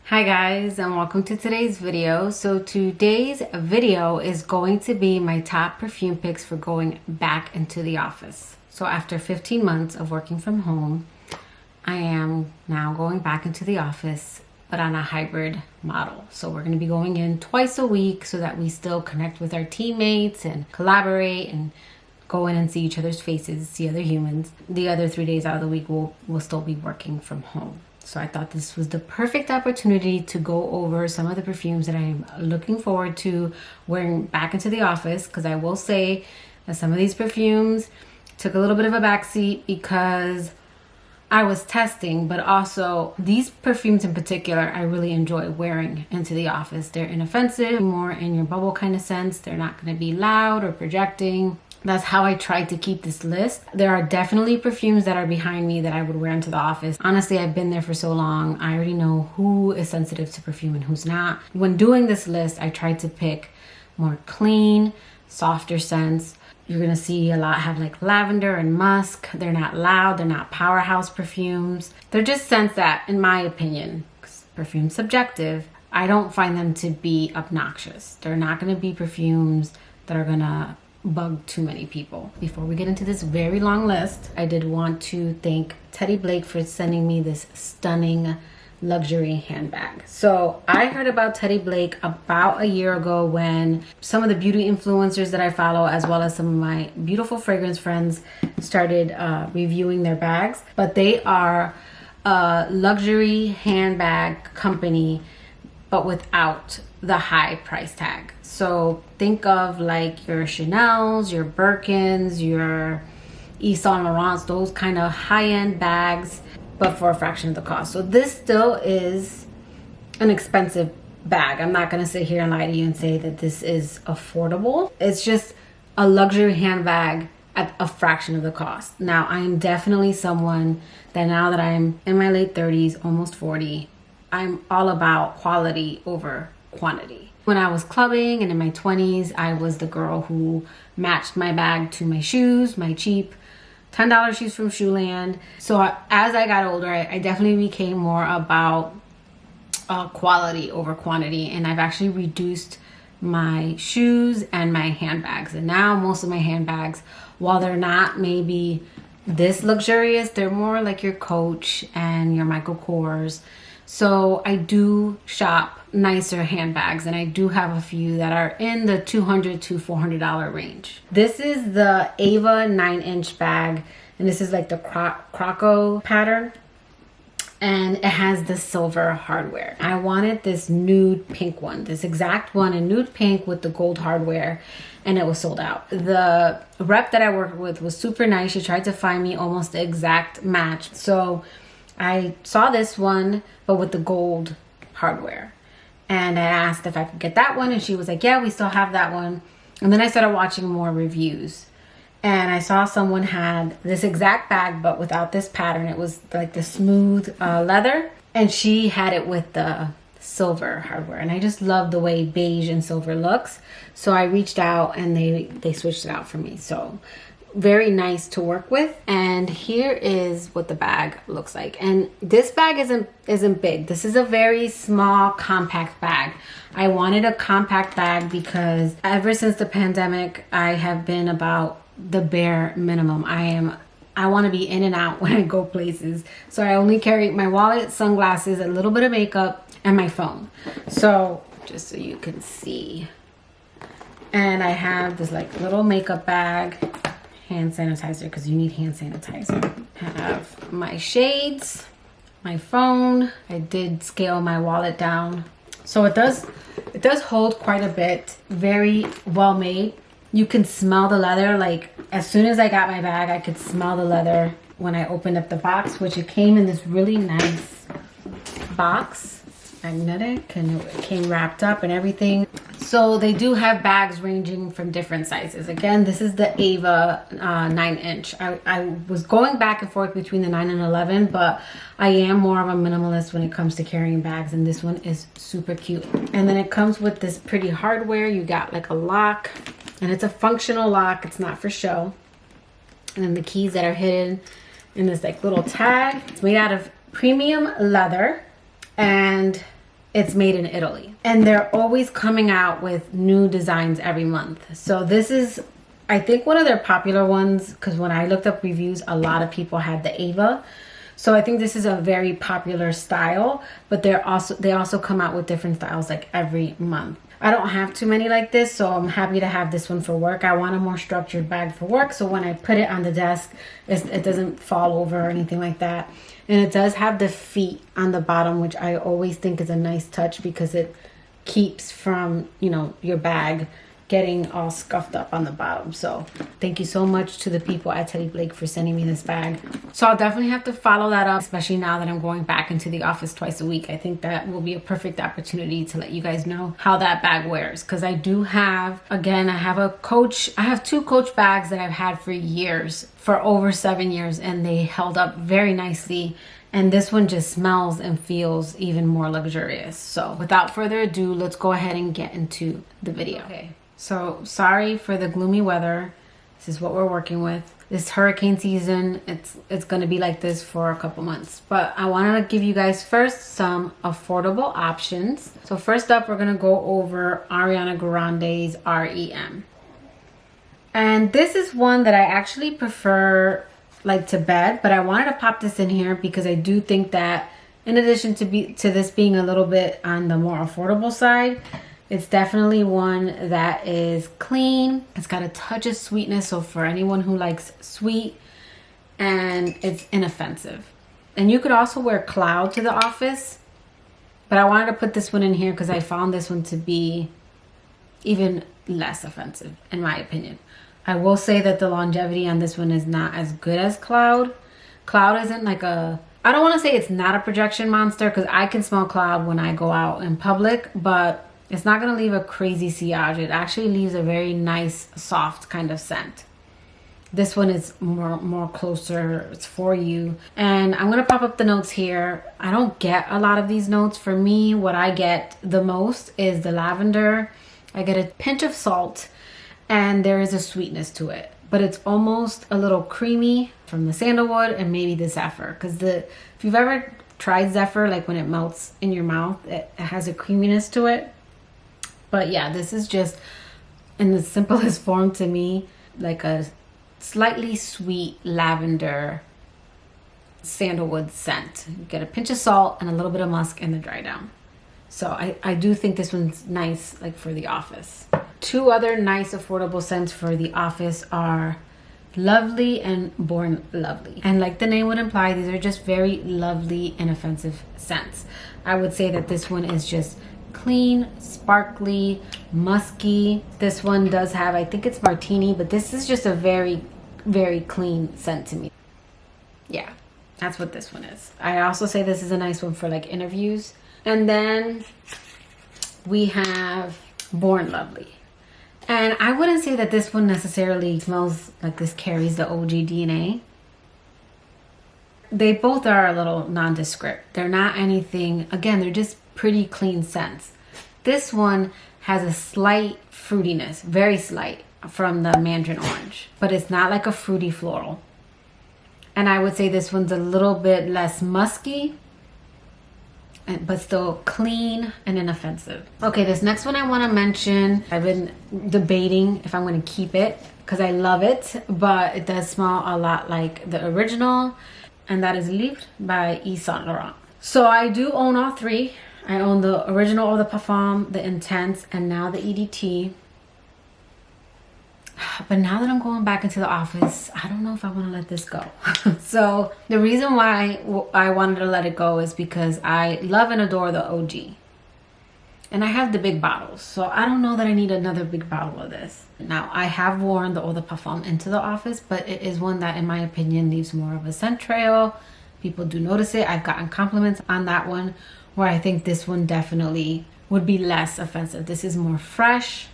Hi guys, and welcome to today's video. So today's video is going to be my top perfume picks for going back into the office. So after 15 months of working from home, I am now going back into the office, but on a hybrid model. So we're going to be going in twice a week so that we still connect with our teammates and collaborate and go in and see each other's faces, see other humans. The other 3 days out of the week, we'll still be working from home. So I thought this was the perfect opportunity to go over some of the perfumes that I'm looking forward to wearing back into the office, because I will say that some of these perfumes took a little bit of a backseat because I was testing, but also these perfumes in particular I really enjoy wearing into the office. They're inoffensive, more in your bubble kind of sense. They're not going to be loud or projecting. That's how I tried to keep this list. There are definitely perfumes that are behind me that I would wear into the office. Honestly, I've been there for so long. I already know who is sensitive to perfume and who's not. When doing this list, I tried to pick more clean, softer scents. You're gonna see a lot have like lavender and musk. They're not loud, they're not powerhouse perfumes. They're just scents that, in my opinion, 'cause perfume's subjective, I don't find them to be obnoxious. They're not gonna be perfumes that are gonna bug too many people. Before we get into this very long list, I did want to thank Teddy Blake for sending me this stunning luxury handbag. So I heard about Teddy Blake about a year ago when some of the beauty influencers that I follow, as well as some of my beautiful fragrance friends, started reviewing their bags. But they are a luxury handbag company, but without the high price tag. So think of like your Chanel's, your Birkins, your Yves Saint Laurent's, those kind of high-end bags, but for a fraction of the cost. So this still is an expensive bag. I'm not gonna sit here and lie to you and say that this is affordable. It's just a luxury handbag at a fraction of the cost. Now, I am definitely someone that now that I'm in my late 30s, almost 40, I'm all about quality over quantity. When I was clubbing and in my 20s, I was the girl who matched my bag to my shoes, my cheap $10 shoes from Shoeland. So as I got older, I definitely became more about quality over quantity. And I've actually reduced my shoes and my handbags. And now most of my handbags, while they're not maybe this luxurious, they're more like your Coach and your Michael Kors. So I do shop nicer handbags, and I do have a few that are in the $200 to $400 range. This is the Ava 9-inch bag, and this is like the croco pattern, and it has the silver hardware. I wanted this nude pink one, this exact one in nude pink with the gold hardware, and it was sold out. The rep that I worked with was super nice. She tried to find me almost the exact match. So I saw this one, but with the gold hardware. And I asked if I could get that one, and she was like, yeah, we still have that one. And then I started watching more reviews, and I saw someone had this exact bag, but without this pattern. It was like the smooth leather, and she had it with the silver hardware. And I just love the way beige and silver looks. So I reached out, and they switched it out for me. So very nice to work with. And here is what the bag looks like. And this bag isn't big. This is a very small, compact bag. I wanted a compact bag because ever since the pandemic, I have been about the bare minimum. I want to be in and out when I go places. So I only carry my wallet, sunglasses, a little bit of makeup, and my phone. So just so you can see. And I have this like little makeup bag, hand sanitizer, because you need hand sanitizer. I have my shades, my phone. I did scale my wallet down. So it does hold quite a bit. Very well made. You can smell the leather. Like as soon as I got my bag, I could smell the leather when I opened up the box, which it came in this really nice box, magnetic, and it came wrapped up and everything. So they do have bags ranging from different sizes. Again, this is the Ava 9-inch. I was going back and forth between the 9 and 11, but I am more of a minimalist when it comes to carrying bags, and this one is super cute. And then it comes with this pretty hardware. You got like a lock, and it's a functional lock. It's not for show. And then the keys that are hidden in this like little tag. It's made out of premium leather, and it's made in Italy. And they're always coming out with new designs every month. So this is, I think, one of their popular ones, because when I looked up reviews, a lot of people had the Ava. So I think this is a very popular style, but they also come out with different styles like every month. I don't have too many like this, so I'm happy to have this one for work. I want a more structured bag for work, so when I put it on the desk, it doesn't fall over or anything like that. And it does have the feet on the bottom, which I always think is a nice touch because it keeps from, you know, your bag getting all scuffed up on the bottom. So thank you so much to the people at Teddy Blake for sending me this bag. So I'll definitely have to follow that up, especially now that I'm going back into the office twice a week. I think that will be a perfect opportunity to let you guys know how that bag wears, because I do have, again, I have two Coach bags that I've had for years, for over 7 years, and they held up very nicely. And this one just smells and feels even more luxurious. So without further ado, let's go ahead and get into the video. Okay. So sorry for the gloomy weather. This is what we're working with. This hurricane season, it's going to be like this for a couple months. But I wanted to give you guys first some affordable options. So first up, we're going to go over Ariana Grande's REM. And this is one that I actually prefer like to bed, but I wanted to pop this in here because I do think that in addition to this being a little bit on the more affordable side, it's definitely one that is clean. It's got a touch of sweetness, so for anyone who likes sweet, and it's inoffensive. And you could also wear Cloud to the office, but I wanted to put this one in here because I found this one to be even less offensive, in my opinion. I will say that the longevity on this one is not as good as Cloud. Cloud isn't like I don't want to say it's not a projection monster, because I can smell Cloud when I go out in public, but it's not going to leave a crazy sillage. It actually leaves a very nice, soft kind of scent. This one is more closer. It's for you. And I'm going to pop up the notes here. I don't get a lot of these notes. For me, what I get the most is the lavender. I get a pinch of salt, and there is a sweetness to it. But it's almost a little creamy from the sandalwood and maybe the zephyr. Because if you've ever tried zephyr, like when it melts in your mouth, it has a creaminess to it. But yeah, this is just, in the simplest form to me, like a slightly sweet lavender sandalwood scent. You get a pinch of salt and a little bit of musk in the dry down. So I do think this one's nice, like for the office. Two other nice affordable scents for the office are Lovely and Born Lovely. And like the name would imply, these are just very lovely, inoffensive scents. I would say that this one is just clean, sparkly, musky. This one does have, I think it's martini, but this is just a very, very clean scent to me. Yeah, that's what this one is. I also say this is a nice one for like interviews. And then we have Born Lovely. And I wouldn't say that this one necessarily smells like this carries the OG DNA. They both are a little nondescript. They're not anything, again, they're just pretty clean scents. This one has a slight fruitiness, very slight, from the mandarin orange, but it's not like a fruity floral. And I would say this one's a little bit less musky, but still clean and inoffensive. Okay, this next one I want to mention, I've been debating if I'm going to keep it because I love it, but it does smell a lot like the original, and that is Libre by Yves Saint Laurent. So I do own all three. I own the original Eau de Parfum, the Intense, and now the EDT. But now that I'm going back into the office, I don't know if I want to let this go. So the reason why I wanted to let it go is because I love and adore the OG. And I have the big bottles, so I don't know that I need another big bottle of this. Now, I have worn the Eau de Parfum into the office, but it is one that, in my opinion, leaves more of a scent trail. People do notice it. I've gotten compliments on that one, where I think this one definitely would be less offensive. This is more fresh.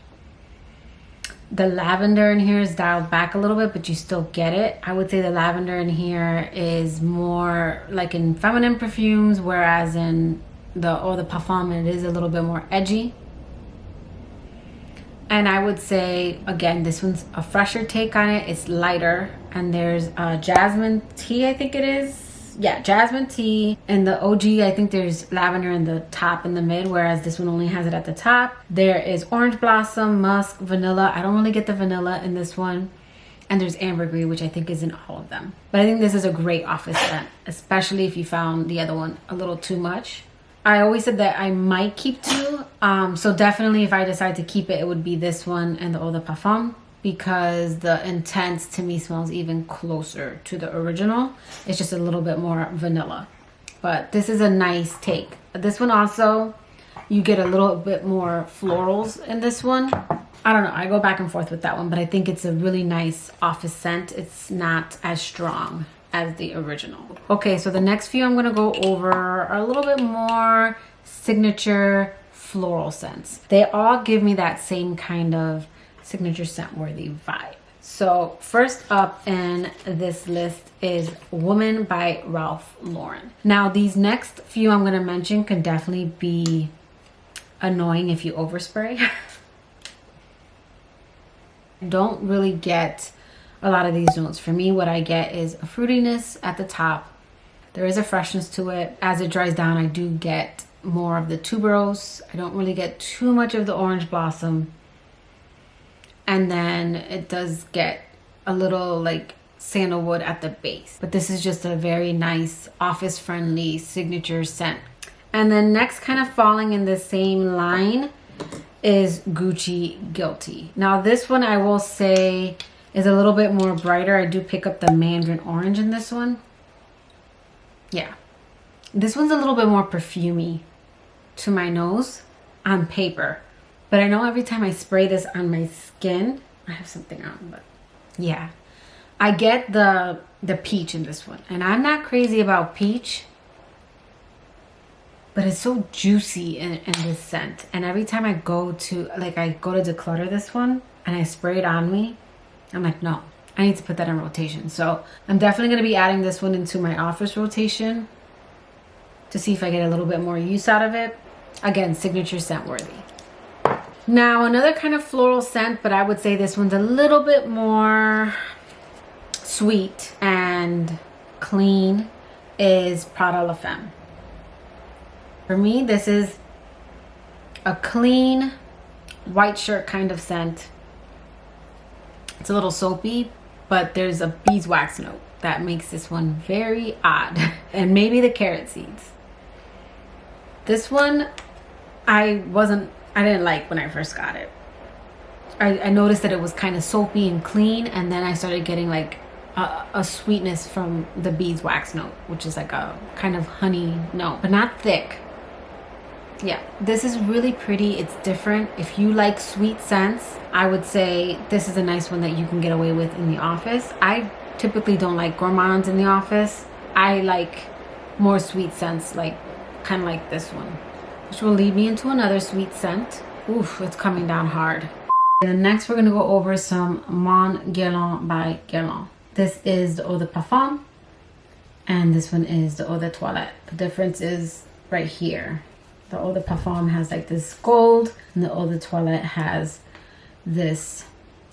The lavender in here is dialed back a little bit, but you still get it. I would say the lavender in here is more like in feminine perfumes, whereas in the Eau de Parfum, it is a little bit more edgy. And I would say, again, this one's a fresher take on it. It's lighter, and there's jasmine tea, I think it is. yeah, jasmine tea. And the OG, I think there's lavender in the top and the mid, whereas this one only has it at the top. There is orange blossom, musk, vanilla. I don't really get the vanilla in this one. And there's ambergris, which I think is in all of them. But I think this is a great office scent, especially if you found the other one a little too much. I always said that I might keep two. So definitely if I decide to keep it, it would be this one and the Eau de Parfum, because the Intense to me smells even closer to the original. It's just a little bit more vanilla. But this is a nice take. This one also, you get a little bit more florals in this one. I don't know, I go back and forth with that one, but I think it's a really nice office scent. It's not as strong as the original. Okay, so the next few I'm gonna go over are a little bit more signature floral scents. They all give me that same kind of signature scent worthy vibe. So first up in this list is Woman by Ralph Lauren. Now these next few I'm gonna mention can definitely be annoying if you overspray. Don't really get a lot of these notes. For me, what I get is a fruitiness at the top. There is a freshness to it. As it dries down, I do get more of the tuberose. I don't really get too much of the orange blossom. And then it does get a little like sandalwood at the base. But this is just a very nice office friendly signature scent. And then next, kind of falling in the same line, is Gucci Guilty. Now this one I will say is a little bit more brighter. I do pick up the mandarin orange in this one. Yeah, this one's a little bit more perfumey to my nose on paper, but I know every time I spray this on my skin, I have something on, but yeah, I get the peach in this one, and I'm not crazy about peach, but it's so juicy in this scent. And every time I go to declutter this one and I spray it on me, I'm like, no, I need to put that in rotation. So I'm definitely going to be adding this one into my office rotation to see if I get a little bit more use out of it. Again, signature scent worthy. Now another kind of floral scent, but I would say this one's a little bit more sweet and clean, is Prada La Femme. For me, this is a clean white shirt kind of scent. It's a little soapy, but there's a beeswax note that makes this one very odd. And maybe the carrot seeds. This one, I didn't like when I first got it. I noticed that it was kind of soapy and clean, and then I started getting like a sweetness from the beeswax note, which is like a kind of honey note, but not thick. Yeah, this is really pretty. It's different. If you like sweet scents, I would say this is a nice one that you can get away with in the office. I typically don't like gourmands in the office. I like more sweet scents, like kind of like this one, which will lead me into another sweet scent. Oof, it's coming down hard. And then next we're gonna go over some Mon Guerlain by Guerlain. This is the Eau de Parfum, and this one is the Eau de Toilette. The difference is right here. The Eau de Parfum has like this gold, and the Eau de Toilette has this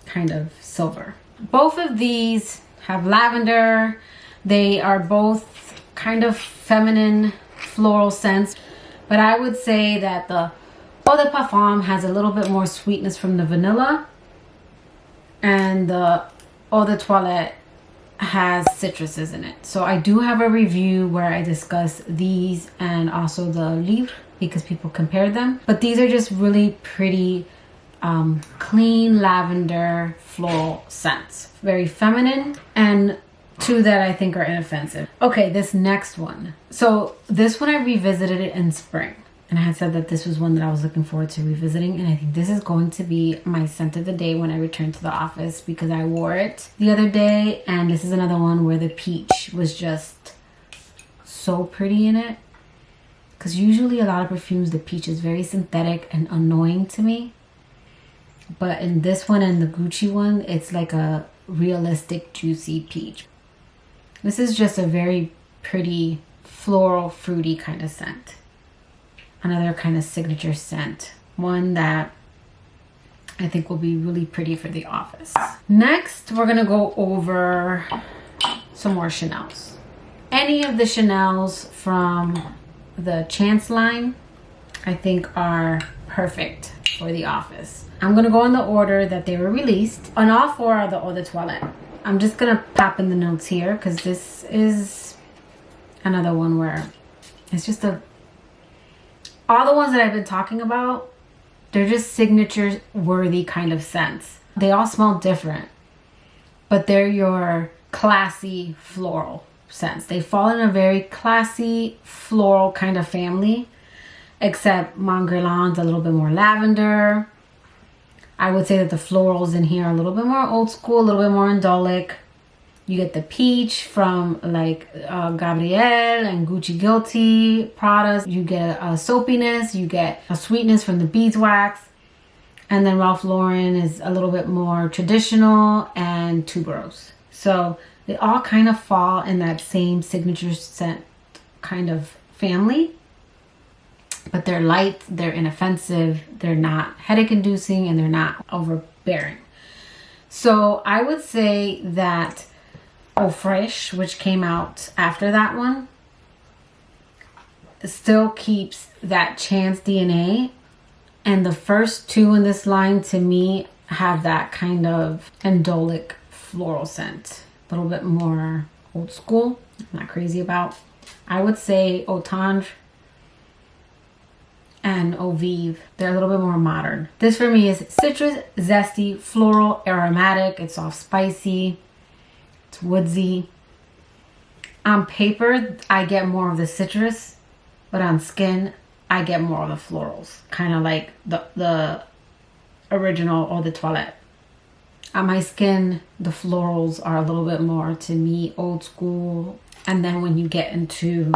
kind of silver. Both of these have lavender. They are both kind of feminine floral scents, but I would say that the Eau de Parfum has a little bit more sweetness from the vanilla, and the Eau de Toilette has citruses in it. So I do have a review where I discuss these and also the Libre, because people compared them. But these are just really pretty clean lavender floral scents. Very feminine, and two that I think are inoffensive. Okay, this next one. So this one I revisited it in spring, and I had said that this was one that I was looking forward to revisiting, and I think this is going to be my scent of the day when I return to the office, because I wore it the other day, and this is another one where the peach was just so pretty in it. Because usually a lot of perfumes, the peach is very synthetic and annoying to me. But in this one and the Gucci one, it's like a realistic, juicy peach. This is just a very pretty, floral, fruity kind of scent. Another kind of signature scent. One that I think will be really pretty for the office. Next, we're going to go over some more Chanels. any of the Chanel's from the Chance line, I think are perfect for the office. I'm gonna go in the order that they were released. On all 4 are the Eau de Toilette. I'm just gonna pop in the notes here because this is another one where it's just all the ones that I've been talking about, they're just signature worthy kind of scents. They all smell different, but they're your classy floral scents. They fall in a very classy floral kind of family, except Guerlain's a little bit more lavender. I would say that the florals in here are a little bit more old school, a little bit more indolic. You get the peach from like Gabrielle and Gucci Guilty Prada. You get a soapiness, you get a sweetness from the beeswax. And then Ralph Lauren is a little bit more traditional and tuberose. So they all kind of fall in that same signature scent kind of family. But they're light, they're inoffensive, they're not headache inducing, and they're not overbearing. So I would say that Eau Fraiche, which came out after that one, still keeps that Chance DNA. And the first 2 in this line to me have that kind of indolic floral scent. A little bit more old school, I'm not crazy about. I would say Eau Tendre and Eau Vive, they're a little bit more modern. This for me is citrus, zesty, floral, aromatic. It's all spicy, it's woodsy. On paper, I get more of the citrus, but on skin, I get more of the florals. Kind of like the original Eau de Toilette. On my skin, the florals are a little bit more, to me, old school. And then when you get into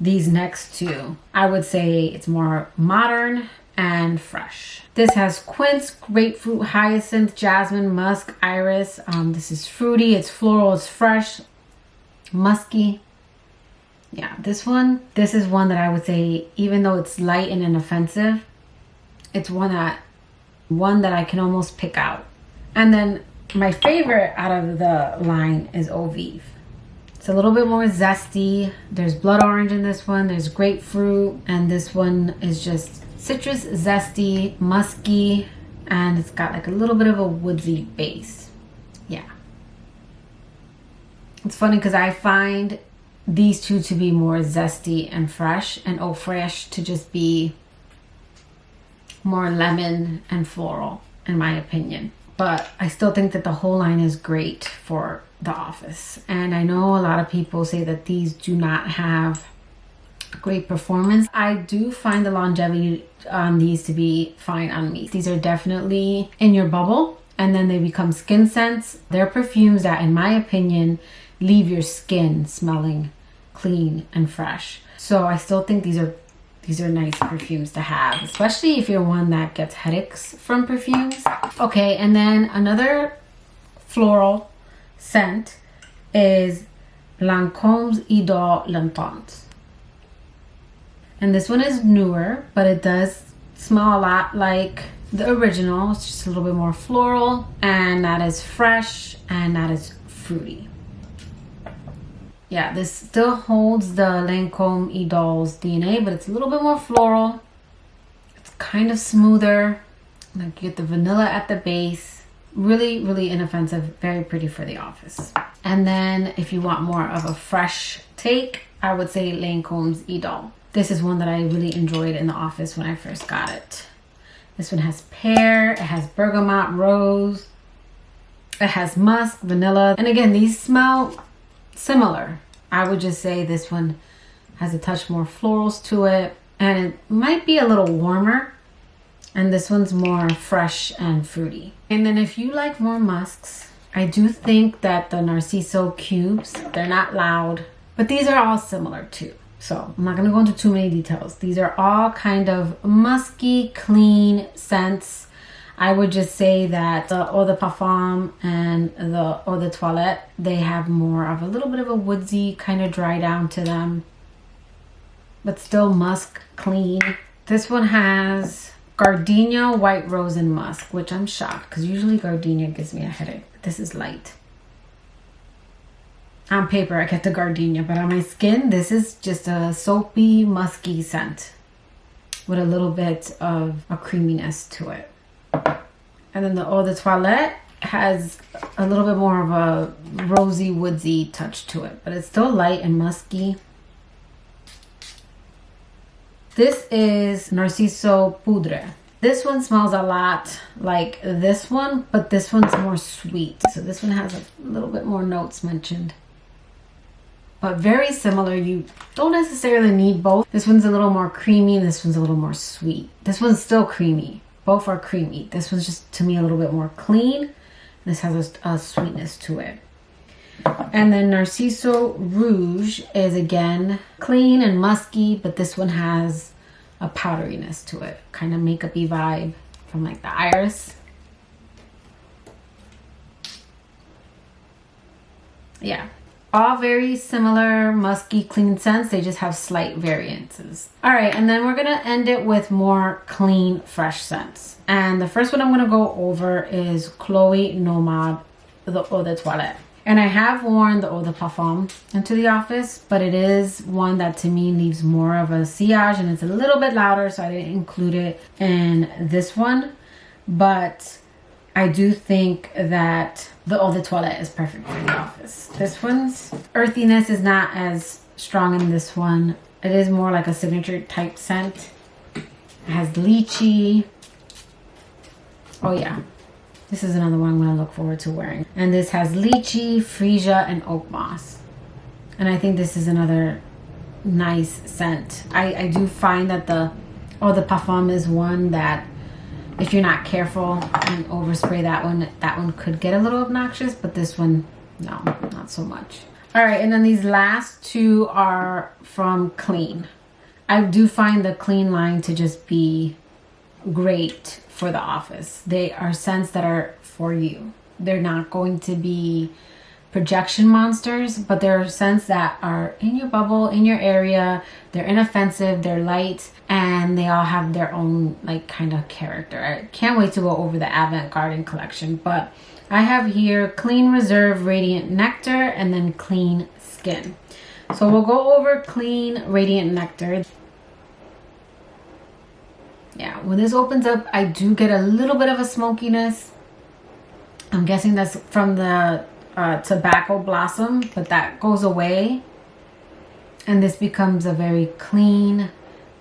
these next 2, I would say it's more modern and fresh. This has quince, grapefruit, hyacinth, jasmine, musk, iris. This is fruity, it's floral, it's fresh, musky. Yeah, this is one that I would say, even though it's light and inoffensive, it's one that I can almost pick out. And then my favorite out of the line is Eau Vive. It's a little bit more zesty. There's blood orange in this one. There's grapefruit. And this one is just citrus, zesty, musky. And it's got like a little bit of a woodsy base. Yeah. It's funny because I find these 2 to be more zesty and fresh. And Eau Fraiche to just be more lemon and floral, in my opinion. But I still think that the whole line is great for the office. And I know a lot of people say that these do not have great performance. I do find the longevity on these to be fine on me. These are definitely in your bubble and then they become skin scents. They're perfumes that, in my opinion, leave your skin smelling clean and fresh. So I still think these are nice perfumes to have, especially if you're one that gets headaches from perfumes. Okay, and then another floral scent is Lancome's Idole L'Entente. And this one is newer, but it does smell a lot like the original. It's just a little bit more floral, and that is fresh, and that is fruity. Yeah, this still holds the Lancome Idole's DNA, but it's a little bit more floral. It's kind of smoother. Like you get the vanilla at the base. Really, really inoffensive. Very pretty for the office. And then if you want more of a fresh take, I would say Lancome's Idole. This is one that I really enjoyed in the office when I first got it. This one has pear, it has bergamot, rose, it has musk, vanilla. And again, these smell similar. I would just say this one has a touch more florals to it, and it might be a little warmer, and this one's more fresh and fruity. And then if you like more musks, I do think that the Narciso cubes, they're not loud, but these are all similar too. So I'm not going to go into too many details. These are all kind of musky, clean scents. I would just say that the Eau de Parfum and the Eau de Toilette, they have more of a little bit of a woodsy kind of dry down to them, but still musk, clean. This one has Gardenia, White Rose, and Musk, which I'm shocked because usually Gardenia gives me a headache. This is light. On paper, I get the gardenia, but on my skin, this is just a soapy, musky scent with a little bit of a creaminess to it. And then the Eau de Toilette has a little bit more of a rosy, woodsy touch to it, but it's still light and musky. This is Narciso Poudre. This one smells a lot like this one, but this one's more sweet. So this one has a little bit more notes mentioned. But very similar. You don't necessarily need both. This one's a little more creamy and this one's a little more sweet. This one's still creamy. Both are creamy. This one's just, to me, a little bit more clean. This has a sweetness to it. And then Narciso Rouge is, again, clean and musky, but this one has a powderiness to it. Kind of makeup-y vibe from like the iris. Yeah. All very similar, musky, clean scents. They just have slight variances. All right, and then we're gonna end it with more clean, fresh scents. And the first one I'm gonna go over is Chloe Nomad, the Eau de Toilette. And I have worn the Eau de Parfum into the office, but it is one that to me leaves more of a sillage and it's a little bit louder, so I didn't include it in this one. But I do think that the Eau de Toilette is perfect for the office. This one's earthiness is not as strong in this one. It is more like a signature type scent. It has lychee. Oh yeah, this is another one I'm gonna look forward to wearing. And this has lychee, freesia, and oak moss. And I think this is another nice scent. I do find that the Eau de Parfum is one that if you're not careful and overspray that one could get a little obnoxious, but this one, no, not so much. All right, and then these last two are from Clean. I do find the Clean line to just be great for the office. They are scents that are for you. They're not going to be projection monsters, but they're scents that are in your bubble, in your area. They're inoffensive, they're light, and they all have their own like kind of character. I can't wait to go over the Avant Garden collection, but I have here Clean Reserve Radiant Nectar and then Clean Skin. So we'll go over Clean Radiant Nectar. Yeah, when this opens up, I do get a little bit of a smokiness. I'm guessing that's from the tobacco blossom, but that goes away. And this becomes a very clean,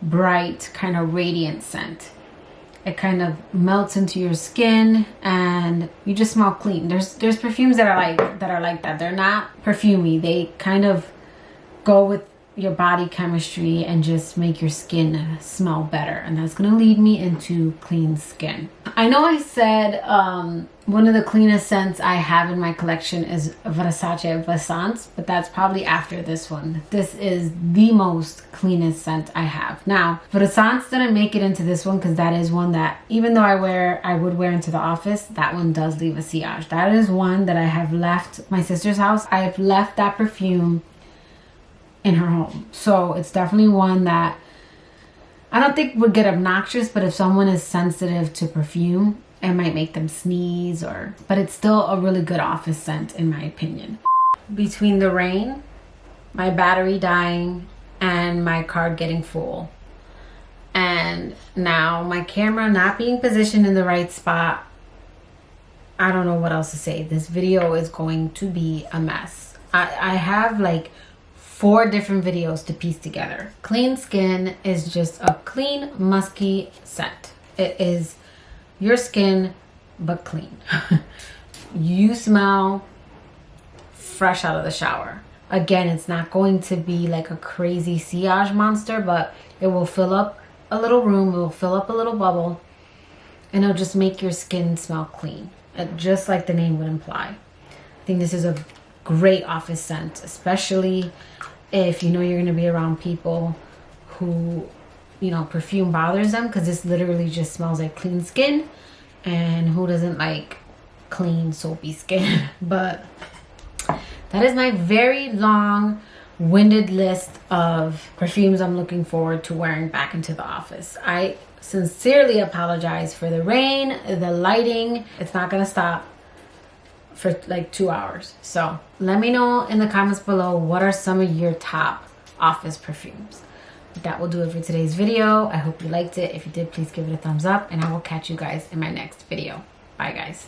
bright, kind of radiant scent. It kind of melts into your skin and you just smell clean. There's perfumes that are like that. They're not perfumey. They kind of go with your body chemistry and just make your skin smell better, and that's gonna lead me into Clean Skin. I know I said one of the cleanest scents I have in my collection is Versace Vessance, but that's probably after this one. This is the most cleanest scent I have. Now, Vessance didn't make it into this one because that is one that, even though I would wear into the office, that one does leave a sillage. That is one that I have left my sister's house. I have left that perfume in her home. So it's definitely one that I don't think would get obnoxious, but if someone is sensitive to perfume, it might make them sneeze but it's still a really good office scent in my opinion. Between the rain, my battery dying, and my card getting full, and now my camera not being positioned in the right spot, I don't know what else to say. This video is going to be a mess. I have like 4 different videos to piece together. Clean Skin is just a clean, musky scent. It is your skin, but clean. You smell fresh out of the shower. Again, it's not going to be like a crazy sillage monster, but it will fill up a little room, it will fill up a little bubble, and it'll just make your skin smell clean, just like the name would imply. I think this is a great office scent, especially if you know you're going to be around people who, you know, perfume bothers them, because this literally just smells like clean skin, and who doesn't like clean soapy skin? But that is my very long winded list of perfumes I'm looking forward to wearing back into the office. I sincerely apologize for the rain, the lighting. It's not going to stop. for like 2 hours. So let me know in the comments below, what are some of your top office perfumes? That will do it for today's video. I hope you liked it. If you did, please give it a thumbs up, and I will catch you guys in my next video. Bye guys.